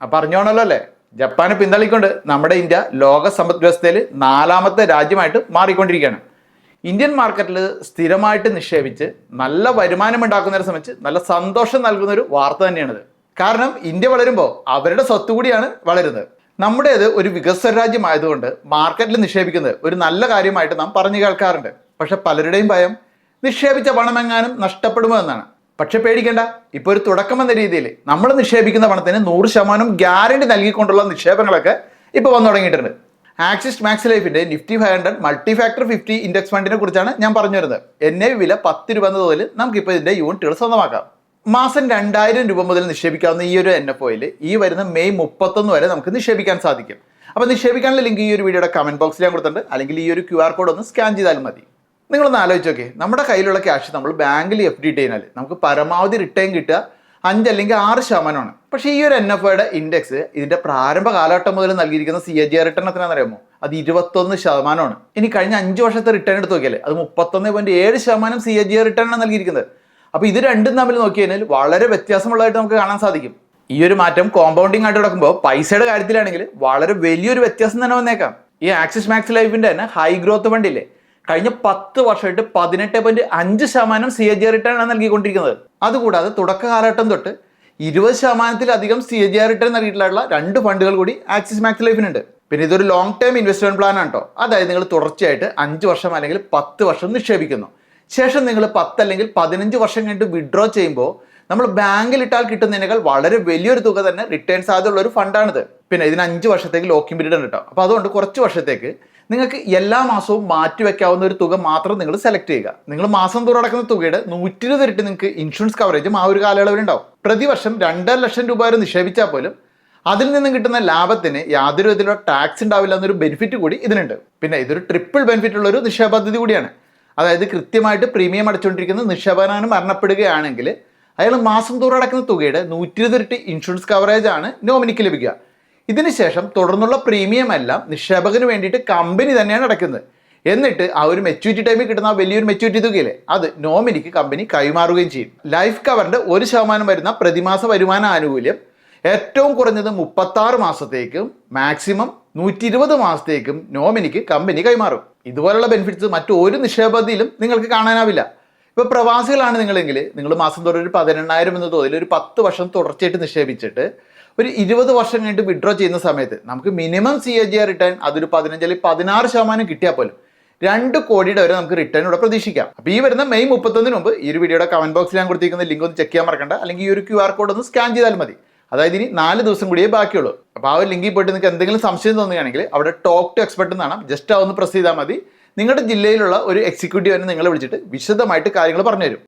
പറഞ്ഞോണല്ലോ അല്ലേ, ജപ്പാനെ പിന്തള്ളിക്കൊണ്ട് നമ്മുടെ ഇന്ത്യ ലോക സമ്പദ് വ്യവസ്ഥയിൽ 4ാമത്തെ രാജ്യമായിട്ട് മാറിക്കൊണ്ടിരിക്കുകയാണ്. ഇന്ത്യൻ മാർക്കറ്റിൽ സ്ഥിരമായിട്ട് നിക്ഷേപിച്ച് നല്ല വരുമാനം ഉണ്ടാക്കുന്നവരെ സംബന്ധിച്ച് നല്ല സന്തോഷം നൽകുന്ന ഒരു വാർത്ത തന്നെയാണിത്. കാരണം ഇന്ത്യ വളരുമ്പോൾ അവരുടെ സ്വത്ത് കൂടിയാണ് വളരുന്നത്. നമ്മുടേത് ഒരു വികസന രാജ്യമായതുകൊണ്ട് മാർക്കറ്റിൽ നിക്ഷേപിക്കുന്നത് ഒരു നല്ല കാര്യമായിട്ട് നാം പറഞ്ഞു കേൾക്കാറുണ്ട്. പക്ഷെ പലരുടെയും ഭയം നിക്ഷേപിച്ച പണമെങ്ങാനും നഷ്ടപ്പെടുമോ എന്നാണ്. പക്ഷെ പേടിക്കേണ്ട, ഇപ്പോൾ ഒരു തുടക്കം എന്ന രീതിയിൽ നമ്മൾ നിക്ഷേപിക്കുന്ന പണത്തിന് 100% ഗ്യാരണ്ടി നൽകിക്കൊണ്ടുള്ള നിക്ഷേപങ്ങളൊക്കെ ഇപ്പോൾ വന്നു തുടങ്ങിയിട്ടുണ്ട്. ആക്സിസ് മാക്സ് ലൈഫിന്റെ നിഫ്റ്റി 500 മൾട്ടി ഫാക്ടർ 50 ഇൻഡെക്സ് ഫണ്ടിനെ കുറിച്ചാണ് ഞാൻ പറഞ്ഞു വരുന്നത്. NAV വില 10 രൂപ എന്ന തോതിൽ നമുക്കിപ്പോൾ ഇതിന്റെ യൂണിറ്റുകൾ സ്വന്തമാക്കാം. മാസം 2000 രൂപ മുതൽ നിക്ഷേപിക്കാവുന്ന ഈ ഒരു NFOയിൽ ഈ വരുന്ന മെയ് 31 വരെ നമുക്ക് നിക്ഷേപിക്കാൻ സാധിക്കും. അപ്പോൾ നിക്ഷേപിക്കാനുള്ള ലിങ്ക് ഈ ഒരു വീഡിയോയുടെ കമന്റ് ബോക്സിൽ ഞാൻ കൊടുത്തിട്ടുണ്ട്, അല്ലെങ്കിൽ ഈ ഒരു QR കോഡ് ഒന്ന് സ്കാൻ ചെയ്താലും മതി. നിങ്ങളൊന്ന് ആലോചിച്ച് നോക്കിയേ, നമ്മുടെ കയ്യിലുള്ള ക്യാഷ് നമ്മൾ ബാങ്കിൽ FD ഇട്ട് കഴിഞ്ഞാൽ നമുക്ക് പരമാവധി റിട്ടേൺ കിട്ടുക 5 അല്ലെങ്കിൽ 6%. പക്ഷേ ഈ ഒരു NFOയുടെ ഇൻഡെക്സ് ഇതിന്റെ പ്രാരംഭ കാലഘട്ടം മുതൽ നൽകിയിരിക്കുന്ന CAGR റിട്ടേൺ എത്രയാണെന്നറിയാമോ? അത് 21%. ഇനി കഴിഞ്ഞ 5 വർഷത്തെ റിട്ടേൺ എടുത്ത് നോക്കിയാൽ അത് 31.7% CAGR റിട്ടേൺ ആണ് നൽകിയിരിക്കുന്നത്. അപ്പോൾ ഇത് രണ്ടും തമ്മിൽ നോക്കി കഴിഞ്ഞാൽ വളരെ വ്യത്യാസമുള്ളതായിട്ട് നമുക്ക് കാണാൻ സാധിക്കും. ഈ ഒരു മാറ്റം കോമ്പൗണ്ടിങ് ആയിട്ട് നടക്കുമ്പോൾ പൈസയുടെ കാര്യത്തിലാണെങ്കിൽ വളരെ വലിയൊരു വ്യത്യാസം തന്നെ വന്നേക്കാം. ഈ ആക്സിസ് മാക്സ് ലൈഫിന്റെ തന്നെ ഹൈ ഗ്രോത്ത് ഫണ്ടില്ലേ, കഴിഞ്ഞ 10 വർഷമായിട്ട് 18.5% CAGR റിട്ടേൺ ആണ് നൽകിക്കൊണ്ടിരിക്കുന്നത്. അതുകൂടാതെ തുടക്ക കാലഘട്ടം തൊട്ട് 20%-ലധികം CAGR റിട്ടേൺ നൽകിയിട്ടുള്ള 2 ഫണ്ടുകൾ കൂടി ആക്സിസ് മാക്സ് ലൈഫിനുണ്ട്. പിന്നെ ഇതൊരു ലോങ് ടേം ഇൻവെസ്റ്റ്മെന്റ് പ്ലാൻ ആണ് കേട്ടോ. അതായത് നിങ്ങൾ തുടർച്ചയായിട്ട് 5 വർഷം അല്ലെങ്കിൽ 10 വർഷം നിക്ഷേപിക്കുന്നു. ശേഷം നിങ്ങൾ 10 അല്ലെങ്കിൽ 15 വർഷം കഴിഞ്ഞിട്ട് വിഡ്രോ ചെയ്യുമ്പോൾ നമ്മൾ ബാങ്കിൽ ഇട്ടാൽ കിട്ടുന്നതിനേക്കാൾ വളരെ വലിയൊരു തുക തന്നെ റിട്ടേൺ സാധ്യതയുള്ള ഒരു ഫണ്ടാണിത്. പിന്നെ ഇതിന് 5 വർഷത്തേക്ക് ലോക്കിംഗ് പീരീഡ് ഉണ്ട് കേട്ടോ. അപ്പോൾ അതുകൊണ്ട് കുറച്ച് വർഷത്തേക്ക് നിങ്ങൾക്ക് എല്ലാ മാസവും മാറ്റിവെക്കാവുന്ന ഒരു തുക മാത്രം നിങ്ങൾ സെലക്ട് ചെയ്യുക. നിങ്ങൾ മാസം തോറും അടക്കുന്ന തുകയുടെ 120 ഇരട്ടി നിങ്ങൾക്ക് ഇൻഷുറൻസ് കവറേജും ആ ഒരു കാലയളവിലുണ്ടാവും. പ്രതിവർഷം 2.5 ലക്ഷം രൂപ വരെ നിക്ഷേപിച്ചാൽ പോലും അതിൽ നിന്നും കിട്ടുന്ന ലാഭത്തിന് യാതൊരു വിധത്തിലുള്ള ടാക്സ് ഉണ്ടാവില്ല എന്നൊരു ബെനിഫിറ്റ് കൂടി ഇതിനുണ്ട്. പിന്നെ ഇതൊരു ട്രിപ്പിൾ ബെനിഫിറ്റ് ഉള്ള ഒരു നിക്ഷേപ പദ്ധതി കൂടിയാണ്. അതായത് കൃത്യമായിട്ട് പ്രീമിയം അടച്ചുകൊണ്ടിരിക്കുന്ന നിക്ഷേപകനാണ് മരണപ്പെടുകയാണെങ്കിൽ അയാൾ മാസം തോറും അടക്കുന്ന തുകയുടെ 120 ഇരട്ടി ഇൻഷുറൻസ് കവറേജ് ആണ് നോമിനിക്ക് ലഭിക്കുക. ഇതിനുശേഷം തുടർന്നുള്ള പ്രീമിയം എല്ലാം നിക്ഷേപകന് വേണ്ടിയിട്ട് കമ്പനി തന്നെയാണ് അടയ്ക്കുന്നത്. എന്നിട്ട് ആ ഒരു മെച്യൂരിറ്റി ടൈമിൽ കിട്ടുന്ന വലിയൊരു മെച്യൂരിറ്റി തുകയില്ലേ, അത് നോമിനിക്ക് കമ്പനി കൈമാറുകയും ചെയ്യും. ലൈഫ് കവറിന്റെ 1% വരുന്ന പ്രതിമാസ വരുമാന ആനുകൂല്യം ഏറ്റവും കുറഞ്ഞത് 36 മാസത്തേക്കും മാക്സിമം 120 മാസത്തേക്കും നോമിനിക്ക് കമ്പനി കൈമാറും. ഇതുപോലുള്ള ബെനിഫിറ്റ്സ് മറ്റൊരു നിക്ഷേപ പദ്ധതിയിലും നിങ്ങൾക്ക് കാണാനാവില്ല. ഇപ്പോൾ പ്രവാസികളാണ് നിങ്ങളെങ്കിൽ നിങ്ങൾ മാസം തോറും ഒരു 18,000 എന്ന തോതിൽ ഒരു 10 വർഷം തുടർച്ചയായിട്ട് നിക്ഷേപിച്ചിട്ട് ഒരു 20 വർഷം കഴിഞ്ഞിട്ട് വിഡ്രോ ചെയ്യുന്ന സമയത്ത് നമുക്ക് മിനിമം CAGR റിട്ടേൺ അതൊരു 15 അല്ലെങ്കിൽ 16% കിട്ടിയാൽ പോലും 2 കോടിയുടെ വരെ നമുക്ക് റിട്ടേൺ ഇവിടെ പ്രതീക്ഷിക്കാം. അപ്പോൾ ഈ വരുന്ന മെയ് 31 മുമ്പ് ഈ ഒരു വീഡിയോയുടെ കമന്റ് ബോക്സിൽ ഞാൻ കൊടുത്തിരിക്കുന്ന ലിങ്ക് ഒന്ന് ചെക്ക് ചെയ്യാൻ മറക്കണ്ട, അല്ലെങ്കിൽ ഈ ഒരു QR കോഡ് ഒന്ന് സ്കാൻ ചെയ്താൽ മതി. അതായത് ഇനി 4 ദിവസം കൂടിയേ ബാക്കിയുള്ളൂ. അപ്പോൾ ആ ഒരു ലിങ്കിൽ പോയിട്ട് നിങ്ങൾക്ക് എന്തെങ്കിലും സംശയം തോന്നുകയാണെങ്കിൽ അവിടെ ടോക്ക് ടു എക്സ്പെർട്ട് എന്നാണ്, ജസ്റ്റ് ഒന്ന് പ്രസ് ചെയ്താൽ മതി. നിങ്ങളുടെ ജില്ലയിലുള്ള ഒരു എക്സിക്യൂട്ടീവ് നിങ്ങളെ വിളിച്ചിട്ട് വിശദമായിട്ട് കാര്യങ്ങൾ പറഞ്ഞുതരും.